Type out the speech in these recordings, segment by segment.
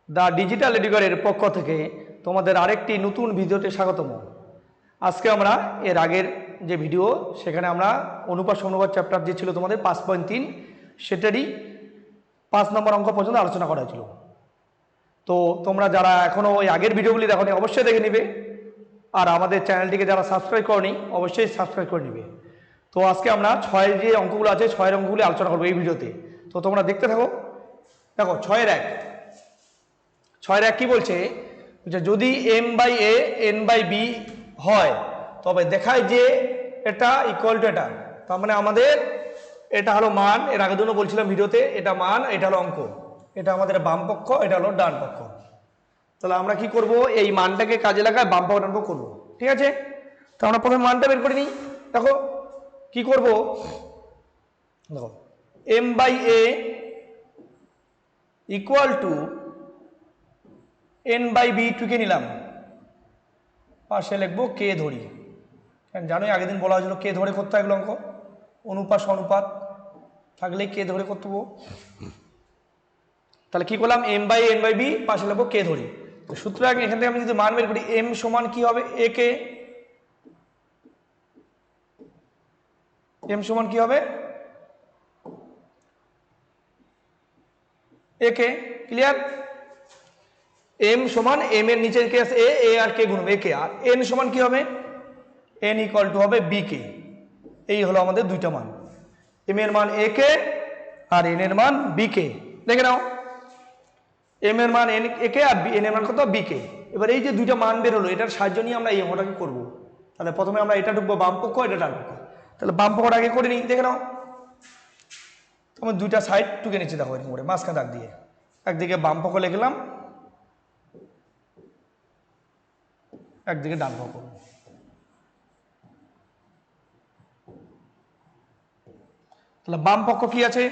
The digital এডুকেটরের পক্ষ থেকে তোমাদের আরেকটি নতুন ভিডিওতে স্বাগতম। আজকে আমরা এর আগের যে ভিডিও সেখানে আমরা অনুপাত সমানুপাত চ্যাপ্টার যে ছিল তোমাদের 5.3 সেটারই 5 নম্বর অঙ্ক পর্যন্ত আলোচনা করা হয়েছিল। তো তোমরা যারা এখনও ওই আগের ভিডিওগুলি দেখোনি অবশ্যই দেখে নিবে, আর আমাদের চ্যানেলটিকে যারা সাবস্ক্রাইব করনি অবশ্যই সাবস্ক্রাইব করে নিবে। তো আজকে আমরা 6 যে অঙ্কগুলো আছে 6 অঙ্কগুলি আলোচনা করবো এই ভিডিওতে। তো তোমরা দেখতে থাকো। দেখো 6-1 কি বলছে, যে যদি m/a n/b হয় তবে দেখায় যে এটা ইকুয়াল টু এটা। তার মানে আমাদের এটা হলো মান, এর আগে দিনও বলছিলাম ভিডিওতে, এটা মান, এটা হলো অঙ্ক, এটা আমাদের বাম পক্ষ, এটা হলো ডান পক্ষ। তাহলে আমরা কি করব, এই মানটাকে কাজে লাগায় বাম পক্ষ ডান পক্ষ করবো। ঠিক আছে, তো আমরা প্রথমে মানটা বের করে নিই। দেখো কি করব, দেখো m/a ইকুয়াল টু n/b টুকে নিলাম, পাশে লিখবো কে ধরি। জানোই আগের দিন বলা হয়েছিল কে ধরে করতে হয় এগুলো অঙ্ক, অনুপাত অনুপাত থাকলে কে ধরে করতে হবো। তাহলে কি করলাম, m/a n/b পাশে লিখবো কে ধরি। তো সুতরাং এখান থেকে আমি যদি মান বের করি, m সমান কি হবে a কে, m সমান কি হবে a কে। ক্লিয়ার, m সমান m এর নিচে কে আছে a আর কে গুণ a কে, আর n সমান কি হবে n ইকুয়াল টু হবে b কে। এই হলো আমাদের দুইটা মান, m এর মান a কে আর n এর মান b কে। দেখে নাও, m এর মান a কে আর n এর মান কত b কে। এবার এই যে দুইটা মান বের হলো, এটার সাহায্য নিয়ে আমরা এই অঙ্কটাকে করবো। তাহলে প্রথমে আমরা এটা ঢুকবো বাম পক্ষ, এটা ডান পক্ষ। তাহলে বাম পক্ষটা আগে করে নিই। দেখে নাও, তোমার দুইটা সাইড টুকে নিচ্ছে, দেখো এরকম করে মাঝখানে দাগ দিয়ে একদিকে বাম পক্ষ লিখলাম, একদিকে ডান পক্ষ। তাহলে বাম পক্ষ কি আছে,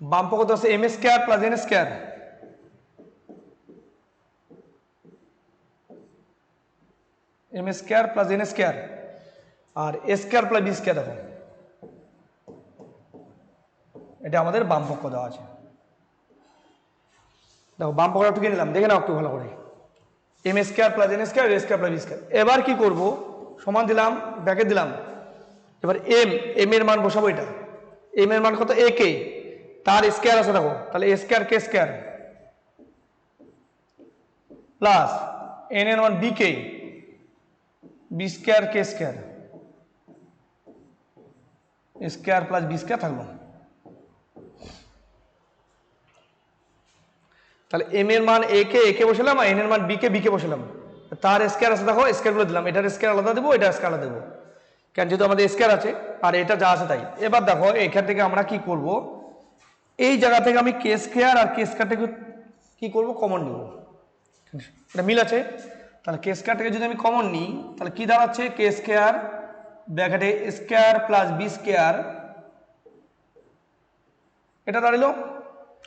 বাম পক্ষ তো আছে m square plus n square, m square plus n square, আর a square plus b square. দেখো এটা আমাদের বাম পক্ষ দেওয়া আছে। দেখো বাম পক্ষটা টুকে নিলাম, দেখে নাও একটু ভালো করে, m square plus n square, a square plus b square. এবার কি করব, সমান দিলাম, ব্র্যাকেট দিলাম। এবার m এর মান বসাবো, এটা m এর মান কত a কে, তার স্কয়ার আছে দেখো, তাহলে a square K square plus n এর মান b কে, b square K square, square plus b square থাকলো। তাহলে m এর মান a কে বসালাম, আর n এর মান b কে বসালাম। তার স্কয়ার আছে দেখো, স্কয়ার গুলো দিলাম, এটার স্কয়ার আলাদা দেবো, এটা স্কয়ার আলাদা দেবো, কেন যেহেতু আমাদের স্কয়ার আছে আর এটা যা আছে তাই। এবার দেখো এখান থেকে আমরা কি করব, এই জায়গা থেকে আমি কে স্কয়ার আর কে স্কয়ারটাকে কি করব, কমন নিব। এটা মিল আছে, তাহলে কে স্কয়ারটাকে যদি আমি কমন নিই তাহলে কি দাঁড়াচ্ছে, কে স্কয়ার ব্র্যাকেটে স্কয়ার প্লাস বি স্কয়ার, এটা দাঁড়ালো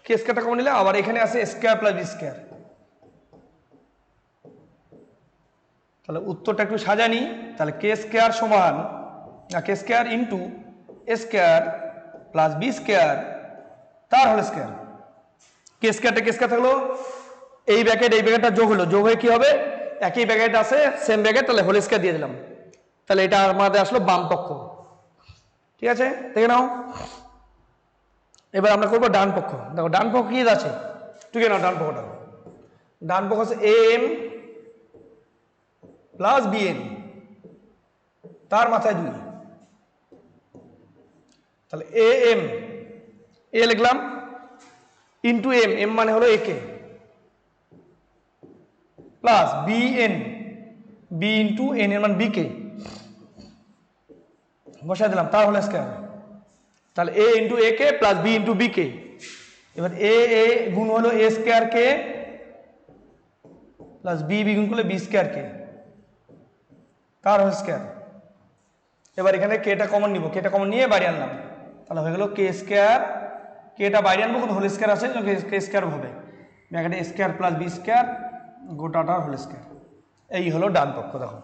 কে স্কয়ারটা কমন নিলে, আবার এখানে আছে স্কয়ার প্লাস বি স্কয়ার। তাহলে উত্তরটা একটু সাজানি, তাহলে কে স্কয়ার সমান K square into square plus B square তার হোল স্কয়ার। কে স্কয়ার থাকলো, এই ব্র্যাকেটটা যোগ হলো, যোগ হয়ে কি হবে, একই ব্র্যাকেট আছে সেম ব্র্যাকেট, তাহলে হোল স্কয়ার দিয়ে দিলাম। তাহলে এটা আমাদের আসলো বাম পক্ষ। ঠিক আছে, দেখে নাও। এবার আমরা করবো ডান পক্ষ। দেখো ডান পক্ষ কি আছে, টুকে নাও ডান পক্ষটা। ডান পক্ষ আছে am প্লাস bn তার মাথায় 2, তাহলে am a লিখলাম ইন্টু m মানে হলো a K, plus bn b into n এর মান b কে বসাই দিলাম, তার হলো স্কয়ার। তাহলে a into a k plus b into b কে। এবার a গুণ হলো a square k plus b গুণ করলে b স্কয়ার কে তার হোল স্কয়ার। এবার এখানে কেটা কমন নিব, কেটা কমন নিয়ে বাইরে আনলাম, তাহলে হয়ে গেল কে স্কয়ার, কেটা বাইরে আনবো, কোনো হোল স্কয়ার আছে কে স্কয়ার হবে, এখানে স্কয়ার প্লাস বি স্কয়ার গোটাটার হোল স্কয়ার। এই হলো ডান পক্ষ। দেখো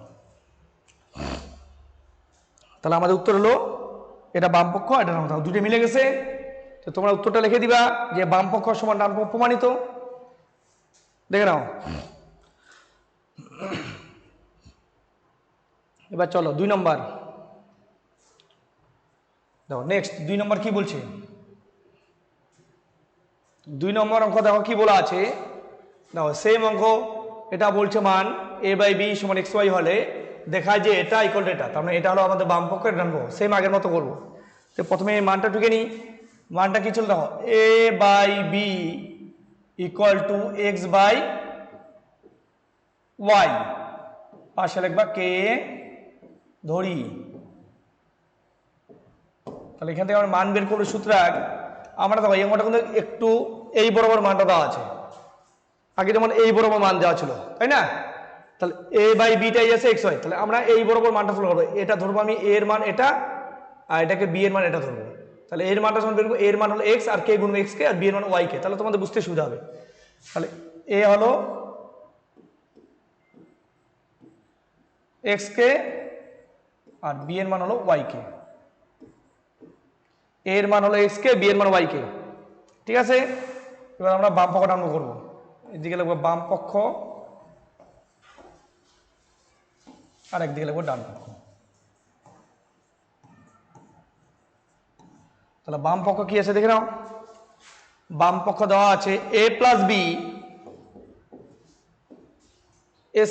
তাহলে আমাদের উত্তর হলো এটা বাম পক্ষ, এটা ডান পক্ষ, দুটো মিলে গেছে। তো তোমরা উত্তরটা লিখে দিবা যে বাম পক্ষ সমান ডান পক্ষ প্রমাণিত। দেখে নাও। এবার চলো 2 নম্বর দেখো। নেক্সট 2 নম্বর কি বলছে? 2 নম্বর অঙ্ক দেখো কি বলা আছে। দেখো সেম অঙ্ক, এটা বলছে মান a বাই বি সমান এক্স ওয়াই হলে দেখায় যে এটা ইকুয়াল টু এটা, তার মানে এটা হলো আমাদের বাম পক্ষের ডান পক্ষ। সেম আগের মতো করবো। তো প্রথমে এই মানটা ঢুকে নিই। মানটা কি ছিল দেখো, a by B equal to X by Y, পাশে লিখবা কে ধরি। তাহলে এখান থেকে আমরা মান বের করবো। সুতরাং আমরা দেখো এই অঙ্কটা কিন্তু একটু এই বরাবর মানটা দেওয়া আছে, আগে যেমন এই বরাবর মান দেওয়া ছিল, তাই না? তাহলে এ বাই বিটাই আছে এক্স ওয়াই, তাহলে আমরা এই বরাবর মানটা তুলনা করবো। এটা ধরবো আমি এ এর মান এটা, আর এটাকে বি এর মান এটা ধরবো। তাহলে এর মানটা যখন বের করবো, এর মান হলো এক্স, আর কে গুণ এক্স কে, আর বি এর মান ওয়াই কে। তাহলে তোমাদের বুঝতে সুবিধা হবে। তাহলে এ হলো এক্স কে, আর বি এর মান হলো ওয়াই কে। এর মান হলো এক্স কে, বি এর মান ওয়াই কে। ঠিক আছে, এবার আমরা বাম পক্ষ ডান পক্ষ করবো। এদিকে লিখবো বাম পক্ষ, আর একদিকে লিখবো ডান পক্ষ। তাহলে বাম পক্ষ কি আছে দেখে নাও। বাম পক্ষ দেওয়া আছে a plus B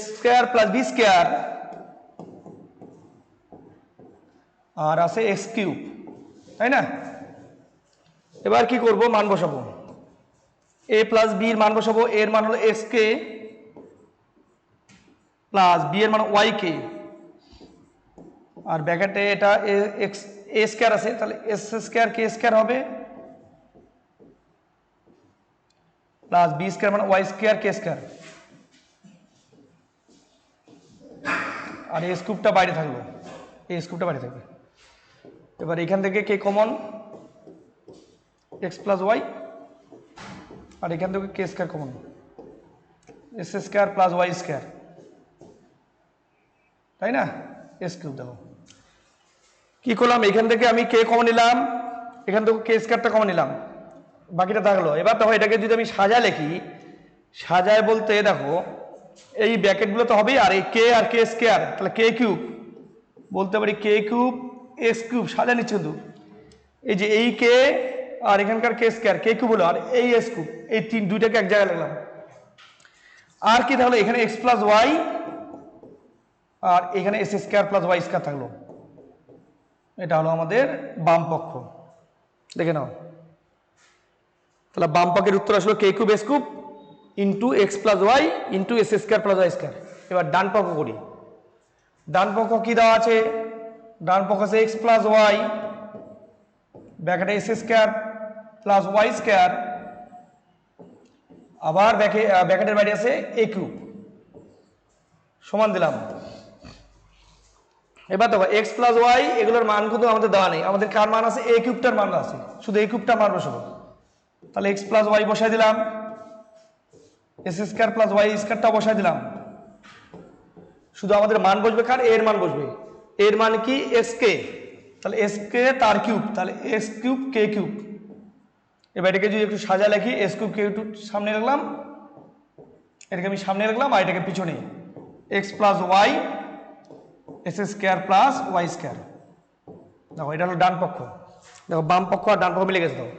square plus B square, আর আছে এক্স কিউব, তাই না? এবার কি করব, মান বসাবো। a প্লাস বি এর মান বসাবো। এর মান হলো এক্স কে প্লাস বি এর মান ওয়াই কে, আর ব্র্যাকেটে এটা এক্স এ স্কোয়ার আছে, তাহলে এস স্কোয়ার কে স্কোয়ার হবে প্লাস বি স্কোয়ার মানে ওয়াই স্কোয়ার কে স্কোয়ার, আর এই স্কুপটা বাইরে থাকলো, এই স্কুপটা বাইরে থাকবে। এবার এখান থেকে k common, x plus Y, আর এখান থেকে k square common, s square plus Y square, তাই না? S cube. দেখো কি করলাম, এখান থেকে আমি কে কমন নিলাম, এখান থেকে কে স্কোয়ারটা কমন নিলাম, বাকিটা থাকলো। এবার দেখো এটাকে যদি আমি সাজা লিখি, সাজায় বলতে দেখো এই ব্র্যাকেটগুলো তো হবেই, আর এই কে আর কে স্কোয়ার, তাহলে কে কিউব বলতে পারি, কে কিউব এক্স কিউব। সাজা নিচ্ছে কিন্তু এই যে এই কে আর এখানকার কে স্কোয়ার, কে কিউব হলো, আর এই এস কিউব, এই দুইটাকে এক জায়গায় লাগলাম। আর কি তাহলে এখানে এক্স প্লাস ওয়াই, আর এখানে S square plus Y square থাকলো। এটা হলো আমাদের বাম পক্ষ। দেখে নাও, তাহলে বাম পক্ষের উত্তর আসলো k cube s cube into x plus y into s square plus Y square. এবার ডান পক্ষ করি। ডান পক্ষ কি দেওয়া আছে, ডান পক্ষ আছে এক্স প্লাস ওয়াই ব্র্যাকেটে s square plus Y square, আবার ব্র্যাকেটের বাইরে আছে এ কিউব, সমান দিলাম। এবার দেখো এক্স প্লাস ওয়াই এগুলোর মান কিন্তু আমাদের দেওয়া নেই, আমাদের কার মান আছে, এ কিউবটার মান আছে, শুধু এ কিউবটার মান বসাবো। তাহলে এক্স প্লাস ওয়াই বসাই দিলাম, এস স্কোয়ার প্লাস ওয়াই স্কোয়ারটা বসাই দিলাম। শুধু আমাদের মান বসবে কার, এর মান বসবে। এর মান কি, এস কে, তাহলে এস কে তার কিউব, তাহলে এস কিউব কে কিউব। এবার এটাকে যদি একটু সাজা লিখি, এস কিউব কে একটু সামনে রাখলাম, এটাকে আমি সামনে রাখলাম, আর এটাকে পিছনে, X plus Y S square plus Y square. দেখো এটা হলো ডান পক্ষ। দেখো বাম পক্ষ আর ডান পক্ষ মিলে গেছে। দেখো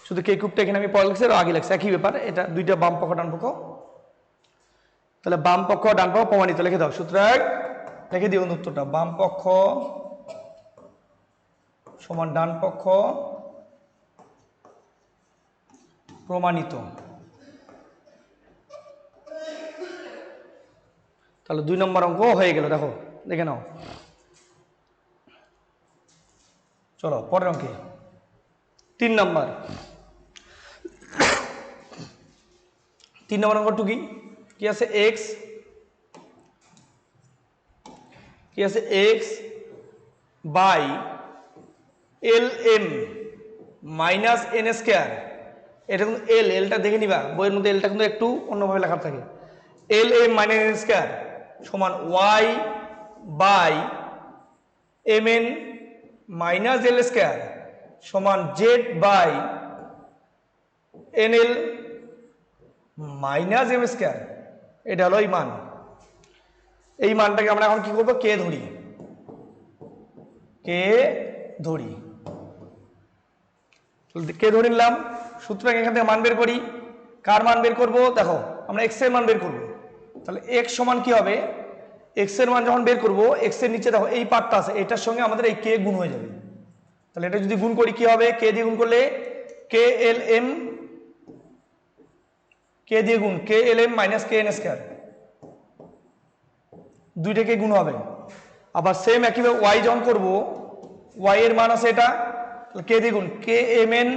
শুধু কে কিউবটা এখানে আমি পরে লিখছি, আর আগে লিখছি, একই ব্যাপার। এটা দুইটা বাম পক্ষ ডান পক্ষ। তাহলে বাম পক্ষ ডান পক্ষ প্রমাণিত, লিখে দাও। সুতরাং লিখে দিও উত্তরটা, বাম পক্ষ সমান ডান পক্ষ প্রমাণিত। তাহলে 2 নম্বর অঙ্ক হয়ে গেল। দেখো দেখে নাও। চলো পরের অঙ্কে 3 নম্বর। 3 নম্বর অঙ্কটু কি আছে, এক্স, কি আছে X by L M minus N square. এটা কিন্তু এলটা দেখে নিবা, বইয়ের মধ্যে এলটা কিন্তু একটু অন্যভাবে লেখা থাকে। L M minus N square সমান y by m N minus l square সমান z by n L minus m square, এটা হলো এই মান। এই মানটাকে আমরা এখন কি করবো, কে ধরি, কে ধরি, কে ধরে নিলাম। সুতরাং এখান থেকে মান বের করি। কার মান বের করব, দেখো আমরা এক্স এর মান বের করব। তাহলে এক্স সমান কি হবে, এক্স এর মান যখন বের করব, এক্স এর নিচে দেখো এই পার্টটা আছে, এটার সঙ্গে আমাদের এই কে গুণ হয়ে যাবে। তাহলে এটা যদি গুণ করি কি হবে, কে দিয়ে গুণ করলে কে এল এম, কে দিয়ে গুণ k l M minus k N square, দুইটাকে গুণ হবে। আবার সেম একইভাবে ওয়াই যখন করবো, ওয়াই এর মান আছে এটা, কে দিয়ে গুণ কে এম এন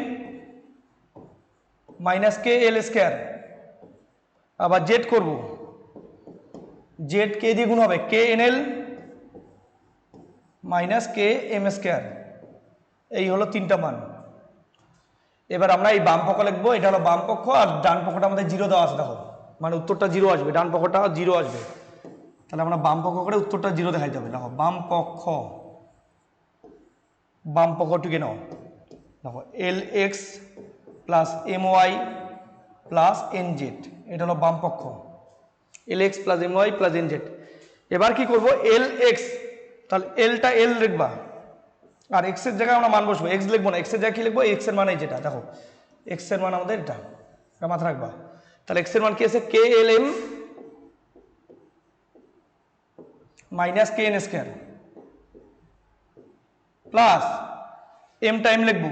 মাইনাস কে এল স্কোয়ার। আবার জেড করবো, জেড কে দিয়ে গুণ হবে K N L minus K M square. এই হলো তিনটা মান। এবার আমরা এই বাম পক্ষ লিখবো, এটা হলো বাম পক্ষ, আর ডান পক্ষটা আমাদের জিরো দেওয়া আছে, দেখো মানে উত্তরটা জিরো আসবে, ডান পক্ষটা জিরো আসবে। তাহলে আমরা বাম পক্ষ করে উত্তরটা জিরো দেখাইতে হবে। দেখো বাম পক্ষ, বাম পক্ষটিকে নাও, দেখো l x plus m y plus n z, এটা হলো বাম পক্ষ, l x plus m y plus n z. এবার কি করবো, এল এক্স, তাহলে এলটা এল লিখবা, আর এক্স এর জায়গায় আমরা মান বসবো, এক্স লিখবো না, এক্স এর জায়গায় কি লিখবো, এক্স এর মান এই যেটা, দেখো এক্স এর মান আমাদের এটা মাথায় রাখবা। তাহলে এক্স এর মান কি আছে, k l M minus k N square plus m time লিখবো,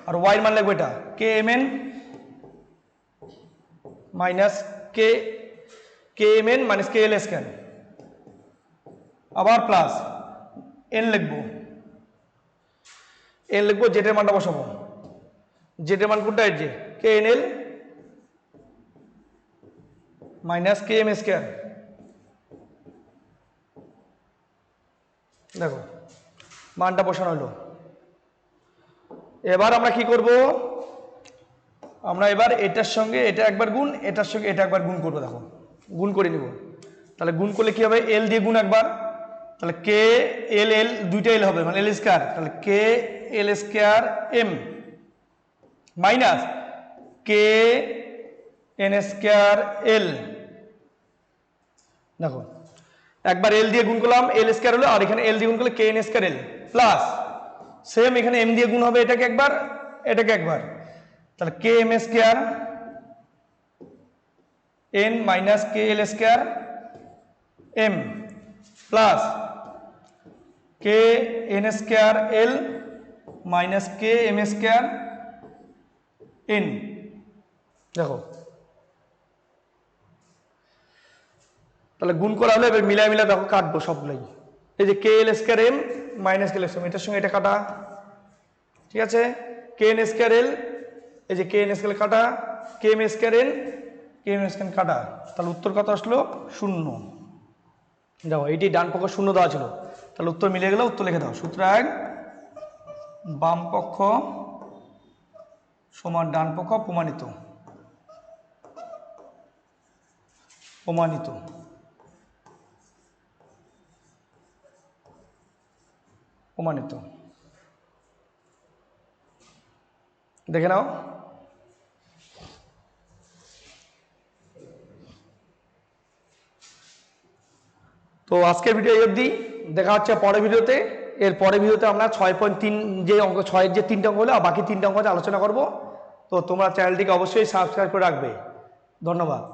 আর ওয়াই এর মান লিখবো এটা k M N minus K M N minus কে এল স্কোয়ার, আবার প্লাস এন লিখবো, এন লিখবো, জেটের মানটা বসাবো, জেটের মান কোনটা, যে k N L minus K M square. দেখো মানটা বসানো হলো। এবার আমরা কি করব, আমরা এবার এটার সঙ্গে এটা একবার গুণ, এটার সঙ্গে এটা একবার গুণ করবো, দেখো গুণ করে নিব। তাহলে গুণ করলে কি হবে, এল দিয়ে গুণ একবার, তাহলে কে এল এল দুইটা এল হবে মানে এল স্কোয়ার, তাহলে কে এল square m minus k N square l. দেখো একবার এল দিয়ে গুণ করলাম, এল স্কোয়ার হলো, আর এখানে এল দিয়ে গুণ করলে k N square l plus same এখানে এম দিয়ে গুণ হবে, এটাকে একবার এটাকে একবার, তাহলে k M square n minus কে এল square m plus k N square l minus K M square n. দেখো তাহলে গুণ করা হলে এবার মিলাই মিলাই দেখো কাটবো সবগুলাই, এই যে কে এল স্কোয়ার এম মাইনাস কে এল স্কোয়ার, এটার সঙ্গে এটা কাটা, ঠিক আছে, কে এন স্কোয়ার এল, এই যে কে এন স্কোয়ার কাটা, K M square N, K M square কাটা, তাহলে উত্তর কত আসলো, শূন্য। দেখো এইটি ডান পক্ষ শূন্য দেওয়া ছিল, তাহলে উত্তর মিলে গেল, উত্তর লিখে দাও। সুতরাং বাম পক্ষ সমান ডান পক্ষ প্রমাণিত, প্রমাণিত। প্রমাণিত দেখে নাও। তো আজকের ভিডিও এই অবধি, দেখা হচ্ছে পরের ভিডিওতে। এর পরের ভিডিওতে আমরা 6.3 যে অঙ্ক, 6-এর যে 3টা অঙ্ক হলো আর বাকি 3টা অঙ্ক আলোচনা করব। তো তোমরা চ্যানেলটিকে অবশ্যই সাবস্ক্রাইব করে রাখবে। ধন্যবাদ।